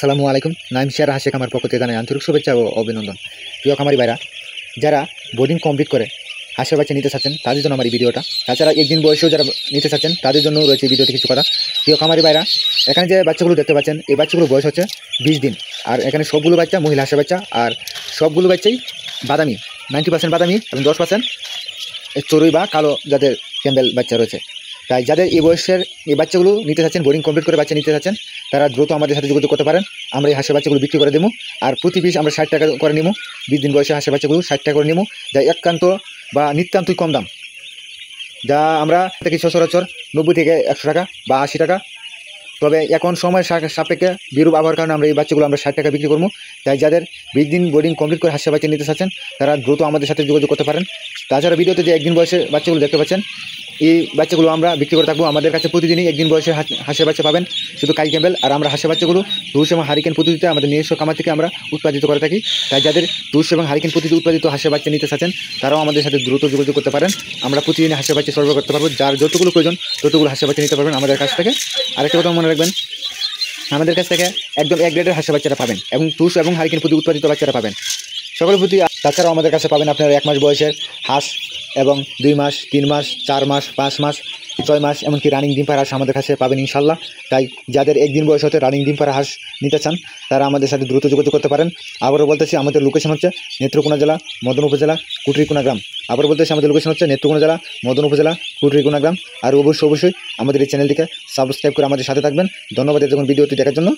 আসসালামু আলাইকুম। নাইম শেয়ার হাসে খামার পক্ষ থেকে জানাই আন্তরিক শুভেচ্ছা ও অভিনন্দন। প্রিয় খামারি ভাইরা, যারা বোর্ডিং কমপ্লিট করে হাঁসের বাচ্চা নিতে চাচ্ছেন তাদের জন্য আমার এই ভিডিওটা। তাছাড়া একদিন বয়সেও যারা নিতে চাচ্ছেন তাদের জন্য রয়েছে এই ভিডিওতে কিছু কথা। প্রিয় খামারি ভাইরা, এখানে যে বাচ্চাগুলো দেখতে পাচ্ছেন এই বাচ্চাগুলো বয়স হচ্ছে 20 দিন। আর এখানে সবগুলো বাচ্চা মহিলা হাঁসের বাচ্চা, আর সবগুলো বাচ্চাই বাদামি, 90% বাদামি এবং 10% চড়ুই বা কালো যাদের ক্যাম্বেল বাচ্চা রয়েছে। তাই যাদের এই বয়সের এই বাচ্চাগুলো নিতে চাচ্ছেন, বোর্ডিং কমপ্লিট করে বাচ্চা নিতে চাচ্ছেন, তারা দ্রুত আমাদের সাথে যোগাযোগ করতে পারেন। আমরা এই হাঁসের বাচ্চাগুলো বিক্রি করে দেবো। আর প্রতি পিস আমরা 60 টাকা করে নিব। 20 দিন বয়সে হাঁসের বাচ্চাগুলো 60 টাকা করে নিব, যা একান্ত বা নিতান্তই কম দাম। যা আমরা থেকে সচরাচর 90 থেকে 100 টাকা বা 80 টাকা। তবে এখন সময় সাপেক্ষে বিরূপ আবহাওয়ার কারণে আমরা এই বাচ্চাগুলো আমরা 60 টাকা বিক্রি করবো। তাই যাদের 20 দিন বোর্ডিং কমপ্লিট করে হাঁসের বাচ্চা নিতে চাচ্ছেন তারা দ্রুত আমাদের সাথে যোগাযোগ করতে পারেন। তাছাড়া ভিডিওতে যে একদিন বয়সের বাচ্চাগুলো দেখতে পাচ্ছেন, এই বাচ্চাগুলো আমরা বিক্রি করে থাকবো। আমাদের কাছে প্রতিদিনই একদিন বয়সের হাঁসের বাচ্চা পাবেন, শুধু কাই ক্যাম্বেল। আর আমরা হাঁসের বাচ্চাগুলো তুষ এবং হারিকেন পদ্ধতিতে আমাদের নিজস্ব খামার থেকে আমরা উৎপাদিত করে থাকি। তাই যাদের তুষ এবং হারিকেন পদ্ধতিতে উৎপাদিত হাঁসের বাচ্চা নিতে চাচ্ছেন তারাও আমাদের সাথে দ্রুত যোগাযোগ করতে পারেন। আমরা প্রতিদিন হাঁসের বাচ্চা সরবরাহ করতে পারবো। যার যতগুলো প্রয়োজন ততগুলো হাঁসের বাচ্চা নিতে পারবেন আমাদের কাছ থেকে। আরেকটা কথা মনে রাখবেন, আমাদের কাছ থেকে একদম এক গ্রেডের হাঁসের বাচ্চারা পাবেন এবং তুষ এবং হারিকেন প্রতি উৎপাদিত বাচ্চারা পাবেন সকলের প্রতি। তাছাড়াও আমাদের কাছে পাবেন আপনার 1 মাস বয়সের হাঁস এবং 2 মাস, 3 মাস, 4 মাস, 5 মাস, 6 মাস, এমনকি রানিং ডিম পাড়া হাঁস আমাদের কাছে পাবেন ইনশাল্লাহ। তাই যাদের একদিন বয়স হতে রানিং ডিম পাড়া হাঁস নিতে চান তারা আমাদের সাথে দ্রুত যোগাযোগ করতে পারেন। আবারও বলতেছি, আমাদের লোকেশন হচ্ছে নেত্রকোনা জেলা, মদন উপজেলা, কুটরিকোনা গ্রাম। আবারও বলতেছি, আমাদের লোকেশন হচ্ছে নেত্রকোনা জেলা, মদন উপজেলা, কুটরিকোনা গ্রাম। আর অবশ্যই আমাদের এই চ্যানেলটিকে সাবস্ক্রাইব করে আমাদের সাথে থাকবেন। ধন্যবাদ এতক্ষণ ভিডিওটি দেখার জন্য।